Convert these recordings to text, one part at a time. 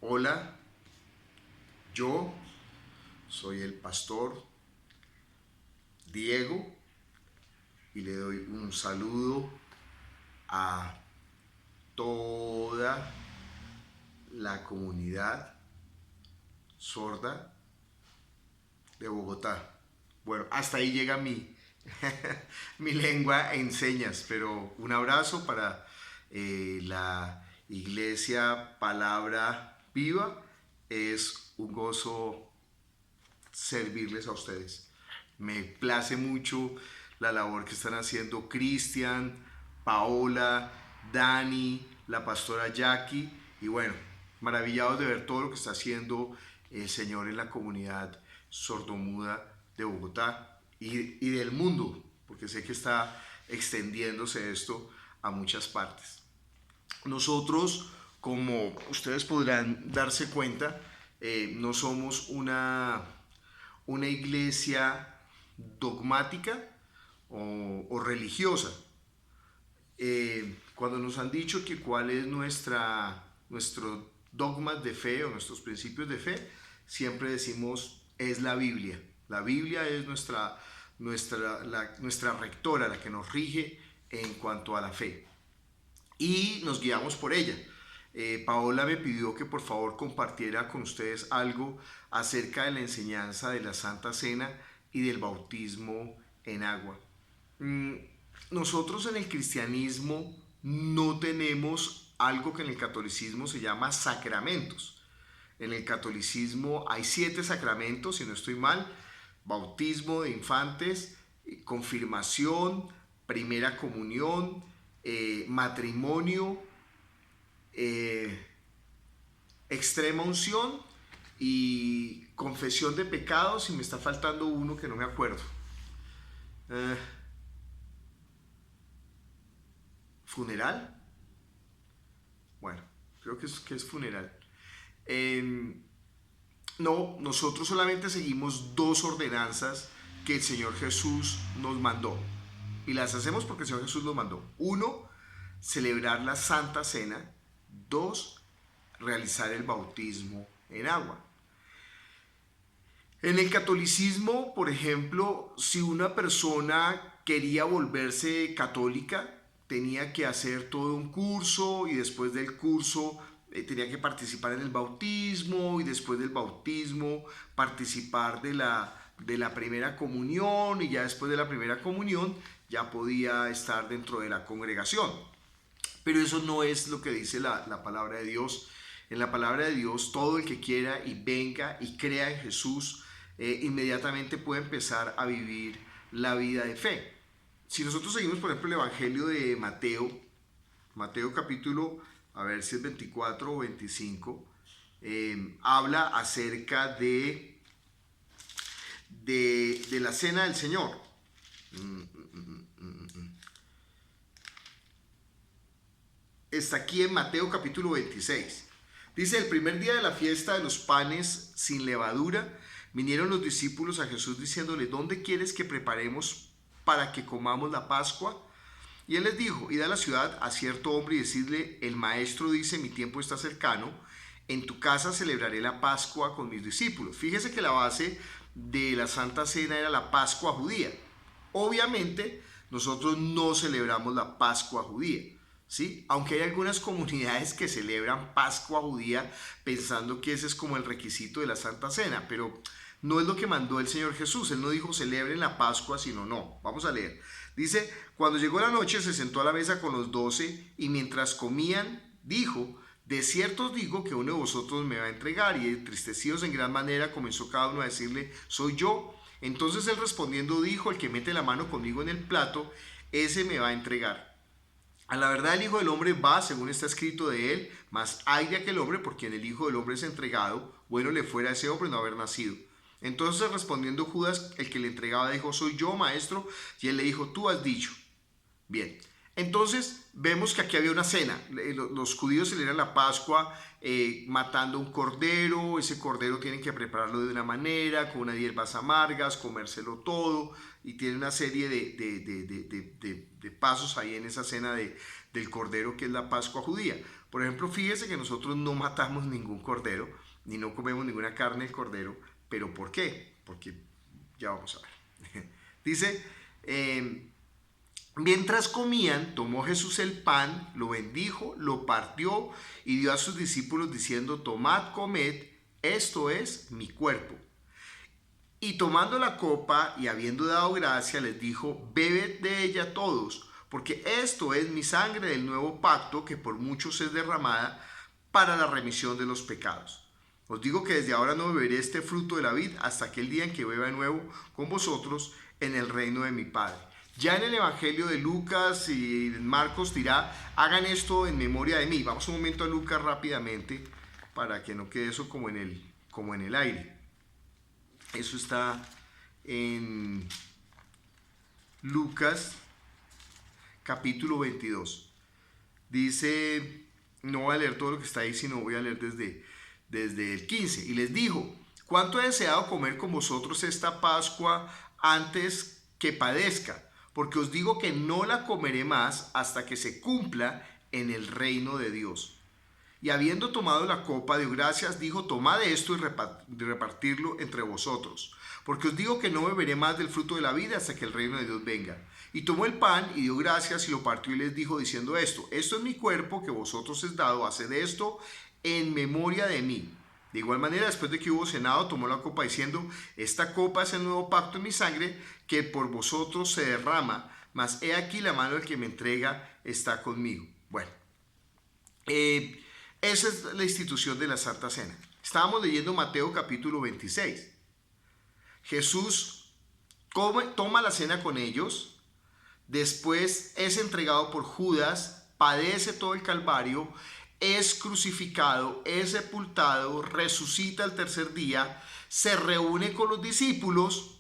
Hola, yo soy el pastor Diego y le doy un saludo a toda la comunidad sorda de Bogotá. Bueno, hasta ahí llega mi lengua en señas, pero un abrazo para la Iglesia Palabra Viva. Es un gozo servirles a ustedes. Me place mucho la labor que están haciendo Cristian, Paola, Dani, la pastora Jackie y bueno, maravillados de ver todo lo que está haciendo el Señor en la comunidad sordomuda de Bogotá y del mundo, porque sé que está extendiéndose esto a muchas partes. Nosotros, como ustedes podrán darse cuenta, no somos una iglesia dogmática o religiosa. Cuando nos han dicho que cuál es nuestro dogma de fe o nuestros principios de fe, siempre decimos es la Biblia. La Biblia es nuestra rectora, la que nos rige en cuanto a la fe. Y nos guiamos por ella. Paola me pidió que por favor compartiera con ustedes algo acerca de la enseñanza de la Santa Cena y del bautismo en agua. Mm, Nosotros en el cristianismo no tenemos algo que en el catolicismo se llama sacramentos. En el catolicismo hay 7 sacramentos, si no estoy mal: bautismo de infantes, confirmación, primera comunión, matrimonio, eh, extrema unción y confesión de pecados, y me está faltando uno que no me acuerdo. Eh, ¿Funeral? Bueno, creo que es funeral. Eh, no, nosotros solamente seguimos 2 ordenanzas que el Señor Jesús nos mandó. Y las hacemos porque el Señor Jesús nos mandó. 1, celebrar la Santa Cena. 2, realizar el bautismo en agua. En el catolicismo, por ejemplo, si una persona quería volverse católica, tenía que hacer todo un curso y después del curso tenía que participar en el bautismo y después del bautismo participar de la primera comunión, y ya después de la primera comunión ya podía estar dentro de la congregación. Pero eso no es lo que dice la palabra de Dios. En la palabra de Dios, todo el que quiera y venga y crea en Jesús, inmediatamente puede empezar a vivir la vida de fe. Si nosotros seguimos, por ejemplo, el Evangelio de Mateo capítulo, a ver si es 24 o 25, habla acerca de la cena del Señor. Está aquí en Mateo capítulo 26. Dice: el primer día de la fiesta de los panes sin levadura, vinieron los discípulos a Jesús diciéndole: ¿dónde quieres que preparemos para que comamos la Pascua? Y él les dijo: id a la ciudad a cierto hombre y decidle: el maestro dice, mi tiempo está cercano, en tu casa celebraré la Pascua con mis discípulos. Fíjese que la base de la Santa Cena era la Pascua judía. Obviamente nosotros no celebramos la Pascua judía, ¿sí? Aunque hay algunas comunidades que celebran Pascua judía pensando que ese es como el requisito de la Santa Cena, pero no es lo que mandó el Señor Jesús. Él no dijo celebren la Pascua, sino no. Vamos a leer. Dice: cuando llegó la noche se sentó a la mesa con los 12 y mientras comían dijo: de cierto os digo que uno de vosotros me va a entregar. Y entristecidos en gran manera comenzó cada uno a decirle: soy yo. Entonces él respondiendo dijo: el que mete la mano conmigo en el plato, ese me va a entregar. A la verdad el Hijo del Hombre va según está escrito de él, mas ay de aquel hombre por quien el Hijo del Hombre es entregado, bueno le fuera a ese hombre no haber nacido. Entonces respondiendo Judas, el que le entregaba, dijo: soy yo, maestro. Y él le dijo: tú has dicho. Bien, entonces vemos que aquí había una cena. Los judíos celebran la Pascua matando un cordero. Ese cordero tienen que prepararlo de una manera, con unas hierbas amargas, comérselo todo, y tiene una serie de pasos ahí en esa cena del cordero que es la Pascua judía. Por ejemplo, fíjese que nosotros no matamos ningún cordero, ni no comemos ninguna carne de cordero, pero ¿por qué? Porque ya vamos a ver. Dice, mientras comían, tomó Jesús el pan, lo bendijo, lo partió y dio a sus discípulos diciendo, tomad, comed, esto es mi cuerpo. Y tomando la copa y habiendo dado gracia, les dijo, bebed de ella todos, porque esto es mi sangre del nuevo pacto que por muchos es derramada para la remisión de los pecados. Os digo que desde ahora no beberé este fruto de la vid hasta aquel día en que beba de nuevo con vosotros en el reino de mi Padre. Ya en el Evangelio de Lucas y Marcos dirá, hagan esto en memoria de mí. Vamos un momento a Lucas rápidamente para que no quede eso como en el aire. Eso está en Lucas capítulo 22. Dice, no voy a leer todo lo que está ahí, sino voy a leer desde el 15. Y les dijo, ¿cuánto he deseado comer con vosotros esta Pascua antes que padezca? Porque os digo que no la comeré más hasta que se cumpla en el reino de Dios. Y habiendo tomado la copa, dio gracias, dijo, tomad esto y repartirlo entre vosotros. Porque os digo que no beberé más del fruto de la vida hasta que el reino de Dios venga. Y tomó el pan y dio gracias y lo partió y les dijo diciendo esto es mi cuerpo que vosotros es dado, haced esto en memoria de mí. De igual manera, después de que hubo cenado, tomó la copa diciendo, esta copa es el nuevo pacto en mi sangre que por vosotros se derrama, mas he aquí la mano del que me entrega está conmigo. Bueno, esa es la institución de la Santa Cena. Estábamos leyendo Mateo capítulo 26. Jesús toma la cena con ellos, después es entregado por Judas, padece todo el Calvario, es crucificado, es sepultado, resucita el tercer día, se reúne con los discípulos.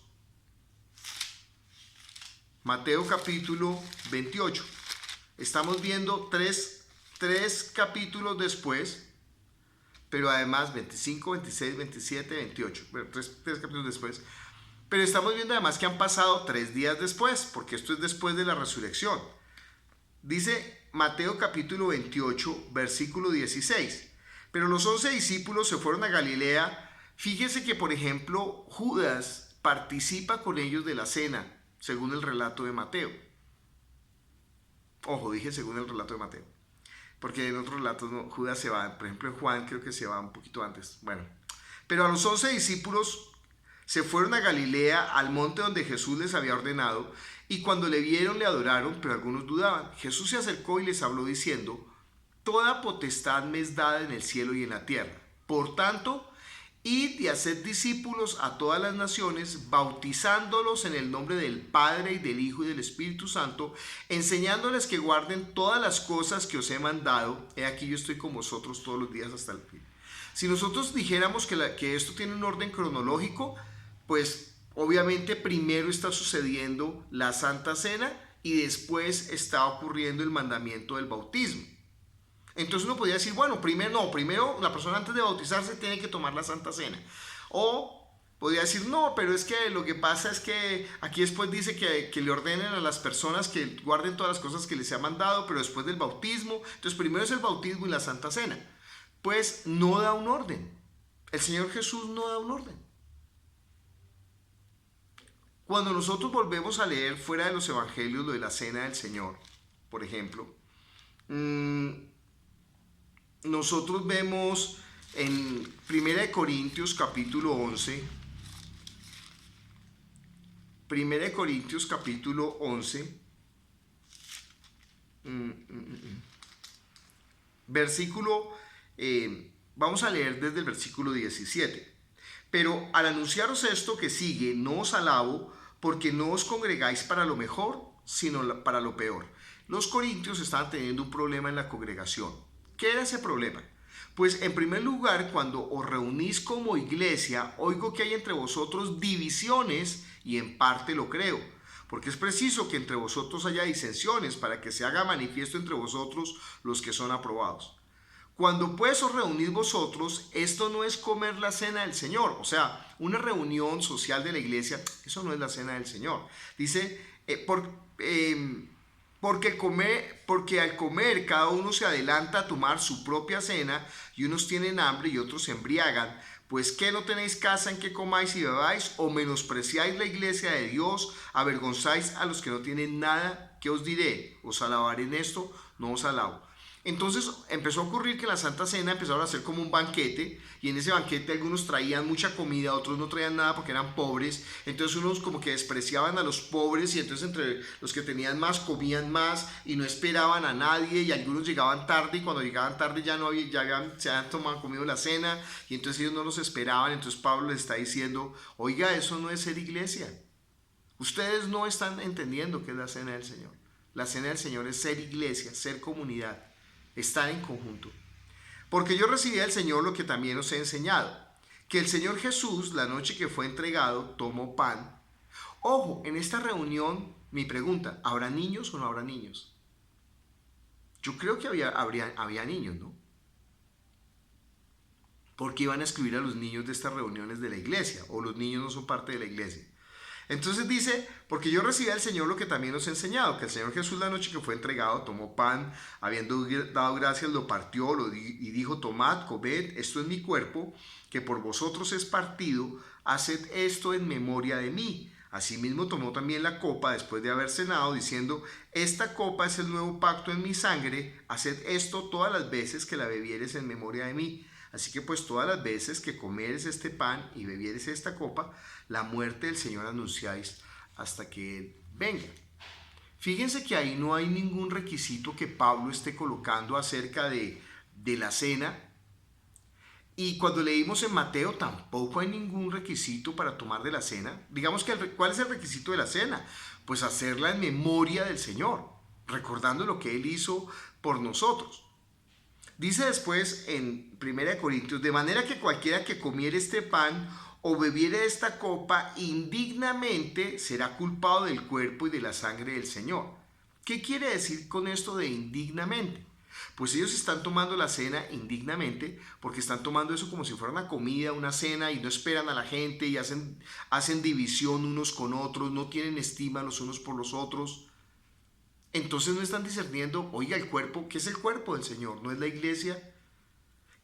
Mateo capítulo 28. Estamos viendo tres capítulos después, pero además 25, 26, 27, 28, bueno, tres capítulos después. Pero estamos viendo además que han pasado 3 días después, porque esto es después de la resurrección. Dice Mateo capítulo 28, versículo 16. Pero los 11 discípulos se fueron a Galilea. Fíjese que, por ejemplo, Judas participa con ellos de la cena, según el relato de Mateo. Ojo, dije según el relato de Mateo, porque en otros relatos no, Judas se va, por ejemplo en Juan creo que se va un poquito antes. Bueno, pero a los 11 discípulos se fueron a Galilea, al monte donde Jesús les había ordenado, y cuando le vieron le adoraron, pero algunos dudaban. Jesús se acercó y les habló diciendo, toda potestad me es dada en el cielo y en la tierra. Por tanto, id y haced discípulos a todas las naciones, bautizándolos en el nombre del Padre y del Hijo y del Espíritu Santo, enseñándoles que guarden todas las cosas que os he mandado. He aquí yo estoy con vosotros todos los días hasta el fin. Si nosotros dijéramos que esto tiene un orden cronológico, pues obviamente primero está sucediendo la Santa Cena y después está ocurriendo el mandamiento del bautismo. Entonces uno podría decir, bueno, primero la persona antes de bautizarse tiene que tomar la Santa Cena. O podría decir, no, pero es que lo que pasa es que aquí después dice que le ordenen a las personas que guarden todas las cosas que les ha mandado, pero después del bautismo. Entonces primero es el bautismo y la Santa Cena. Pues no da un orden. El Señor Jesús no da un orden. Cuando nosotros volvemos a leer fuera de los evangelios lo de la cena del Señor, por ejemplo, nosotros vemos en 1 Corintios capítulo 11, 1 Corintios capítulo 11, versículo, vamos a leer desde el versículo 17. Pero al anunciaros esto que sigue, no os alabo, porque no os congregáis para lo mejor, sino para lo peor. Los corintios estaban teniendo un problema en la congregación. ¿Qué era ese problema? Pues en primer lugar, cuando os reunís como iglesia, oigo que hay entre vosotros divisiones y en parte lo creo. Porque es preciso que entre vosotros haya disensiones para que se haga manifiesto entre vosotros los que son aprobados. Cuando pues os reunís vosotros, esto no es comer la cena del Señor. O sea, una reunión social de la iglesia, eso no es la cena del Señor. Dice, Porque al comer cada uno se adelanta a tomar su propia cena, y unos tienen hambre y otros se embriagan. Pues ¿qué, no tenéis casa en que comáis y bebáis? ¿O menospreciáis la iglesia de Dios? ¿Avergonzáis a los que no tienen nada? ¿Qué os diré? ¿Os alabaré en esto? No os alabo. Entonces empezó a ocurrir que en la Santa Cena empezaron a hacer como un banquete, y en ese banquete algunos traían mucha comida, otros no traían nada porque eran pobres. Entonces unos como que despreciaban a los pobres, y entonces entre los que tenían más comían más y no esperaban a nadie, y algunos llegaban tarde, y cuando llegaban tarde ya no había, se habían tomado, comido la cena, y entonces ellos no los esperaban. Entonces Pablo les está diciendo: oiga, eso no es ser iglesia. Ustedes no están entendiendo qué es la cena del Señor. La cena del Señor es ser iglesia, ser comunidad, estar en conjunto. Porque yo recibí del Señor lo que también os he enseñado, que el Señor Jesús, la noche que fue entregado, tomó pan. Ojo, en esta reunión, mi pregunta: ¿habrá niños o no habrá niños? Yo creo que había niños, ¿no? Porque iban a excluir a los niños de estas reuniones de la iglesia, o los niños no son parte de la iglesia. Entonces dice: porque yo recibí del Señor lo que también os he enseñado, que el Señor Jesús, la noche que fue entregado, tomó pan, habiendo dado gracias, lo partió y dijo: tomad, comed, esto es mi cuerpo, que por vosotros es partido, haced esto en memoria de mí. Asimismo tomó también la copa después de haber cenado, diciendo: esta copa es el nuevo pacto en mi sangre, haced esto todas las veces que la bebieres en memoria de mí. Así que pues todas las veces que comieres este pan y bebieres esta copa, la muerte del Señor anunciáis hasta que Él venga. Fíjense que ahí no hay ningún requisito que Pablo esté colocando acerca de la cena. Y cuando leímos en Mateo tampoco hay ningún requisito para tomar de la cena. Digamos que ¿cuál es el requisito de la cena? Pues hacerla en memoria del Señor, recordando lo que Él hizo por nosotros. Dice después en 1 Corintios: de manera que cualquiera que comiere este pan o bebiere esta copa indignamente será culpado del cuerpo y de la sangre del Señor. ¿Qué quiere decir con esto de indignamente? Pues ellos están tomando la cena indignamente porque están tomando eso como si fuera una comida, una cena, y no esperan a la gente, y hacen división unos con otros, no tienen estima los unos por los otros. Entonces no están discerniendo: oiga, el cuerpo, ¿qué es el cuerpo del Señor? ¿No es la iglesia?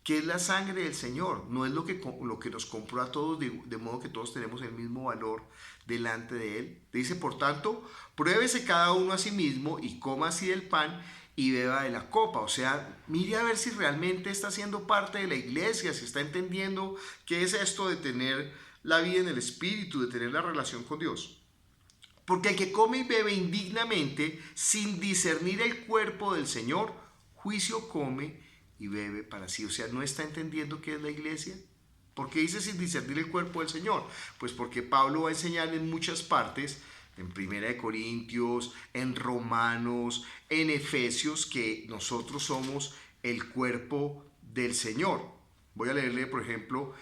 ¿Qué es la sangre del Señor? No es lo que nos compró a todos, de modo que todos tenemos el mismo valor delante de Él. Dice: por tanto, pruébese cada uno a sí mismo y coma así del pan y beba de la copa. O sea, mire a ver si realmente está siendo parte de la iglesia, si está entendiendo qué es esto de tener la vida en el Espíritu, de tener la relación con Dios. Porque el que come y bebe indignamente, sin discernir el cuerpo del Señor, juicio come y bebe para sí. O sea, ¿no está entendiendo qué es la iglesia? ¿Por qué dice sin discernir el cuerpo del Señor? Pues porque Pablo va a enseñar en muchas partes, en 1 Corintios, en Romanos, en Efesios, que nosotros somos el cuerpo del Señor. Voy a leerle, por ejemplo,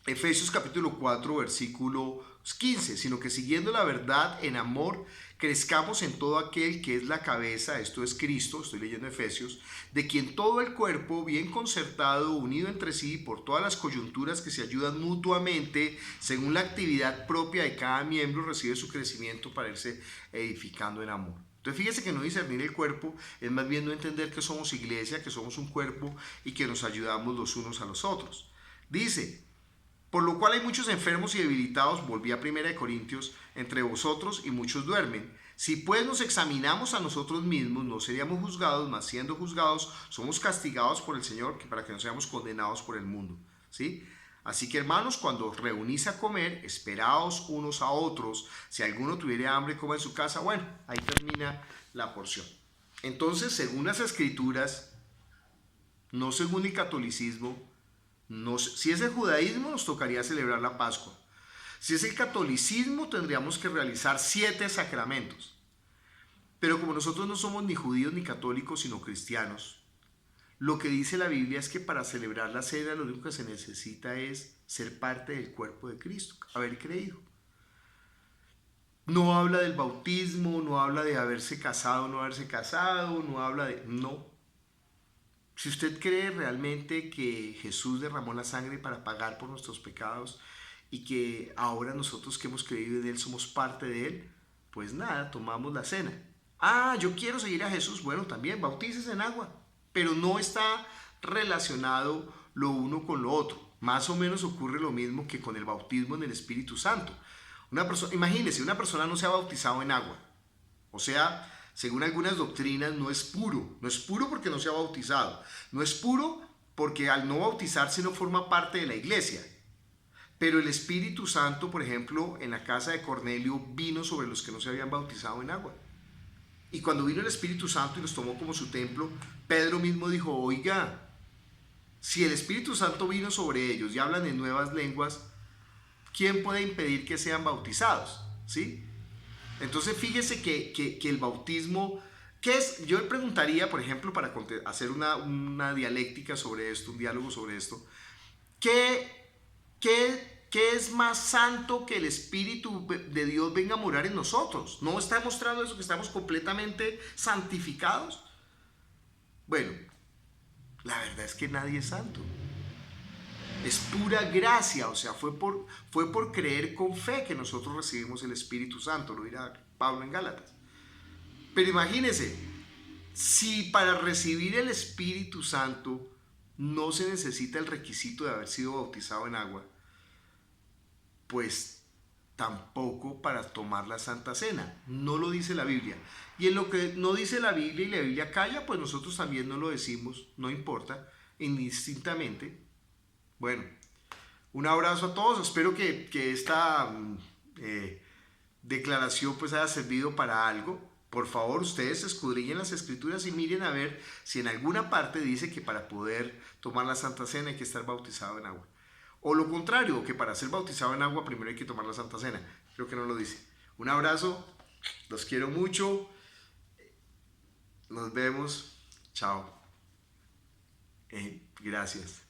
Efesios capítulo 4, versículo 15, sino que siguiendo la verdad en amor, crezcamos en todo aquel que es la cabeza, esto es Cristo, estoy leyendo Efesios, de quien todo el cuerpo, bien concertado, unido entre sí por todas las coyunturas que se ayudan mutuamente, según la actividad propia de cada miembro, recibe su crecimiento para irse edificando en amor. Entonces fíjese que no discernir el cuerpo es más bien no entender que somos iglesia, que somos un cuerpo y que nos ayudamos los unos a los otros. Dice: por lo cual hay muchos enfermos y debilitados, volví a 1 Corintios, entre vosotros, y muchos duermen. Si pues nos examinamos a nosotros mismos, no seríamos juzgados, mas siendo juzgados, somos castigados por el Señor, para que no seamos condenados por el mundo. ¿Sí? Así que, hermanos, cuando os reunís a comer, esperaos unos a otros. Si alguno tuviere hambre, coma en su casa. Bueno, ahí termina la porción. Entonces, según las Escrituras, no según el catolicismo, si es el judaísmo, nos tocaría celebrar la Pascua. Si es el catolicismo, tendríamos que realizar 7 sacramentos. Pero como nosotros no somos ni judíos ni católicos, sino cristianos, lo que dice la Biblia es que para celebrar la cena lo único que se necesita es ser parte del cuerpo de Cristo, haber creído. No habla del bautismo, no habla de haberse casado, no haberse casado, no habla de... No. Si usted cree realmente que Jesús derramó la sangre para pagar por nuestros pecados y que ahora nosotros que hemos creído en Él somos parte de Él, pues nada, tomamos la cena. Ah, yo quiero seguir a Jesús. Bueno, también bautícese en agua, pero no está relacionado lo uno con lo otro. Más o menos ocurre lo mismo que con el bautismo en el Espíritu Santo. Una persona, imagínese, una persona no se ha bautizado en agua. O sea, según algunas doctrinas, no es puro. No es puro porque no se ha bautizado. No es puro porque al no bautizarse no forma parte de la iglesia. Pero el Espíritu Santo, por ejemplo, en la casa de Cornelio vino sobre los que no se habían bautizado en agua. Y cuando vino el Espíritu Santo y los tomó como su templo, Pedro mismo dijo, oiga, si el Espíritu Santo vino sobre ellos y hablan en nuevas lenguas, ¿quién puede impedir que sean bautizados? ¿Sí? Entonces fíjese que el bautismo, ¿qué es? Yo le preguntaría, por ejemplo, para hacer una dialéctica sobre esto, un diálogo sobre esto, ¿qué es más santo que el Espíritu de Dios venga a morar en nosotros? ¿No está mostrando eso que estamos completamente santificados? Bueno, la verdad es que nadie es santo. Es pura gracia, o sea, fue por creer con fe que nosotros recibimos el Espíritu Santo, lo dirá Pablo en Gálatas. Pero imagínense, si para recibir el Espíritu Santo no se necesita el requisito de haber sido bautizado en agua, pues tampoco para tomar la Santa Cena. No lo dice la Biblia. Y en lo que no dice la Biblia y la Biblia calla, pues nosotros también no lo decimos, no importa, indistintamente. Bueno, un abrazo a todos. Espero que esta declaración pues haya servido para algo. Por favor, ustedes escudriñen las escrituras y miren a ver si en alguna parte dice que para poder tomar la Santa Cena hay que estar bautizado en agua. O lo contrario, que para ser bautizado en agua primero hay que tomar la Santa Cena. Creo que no lo dice. Un abrazo, los quiero mucho. Nos vemos. Chao. Gracias.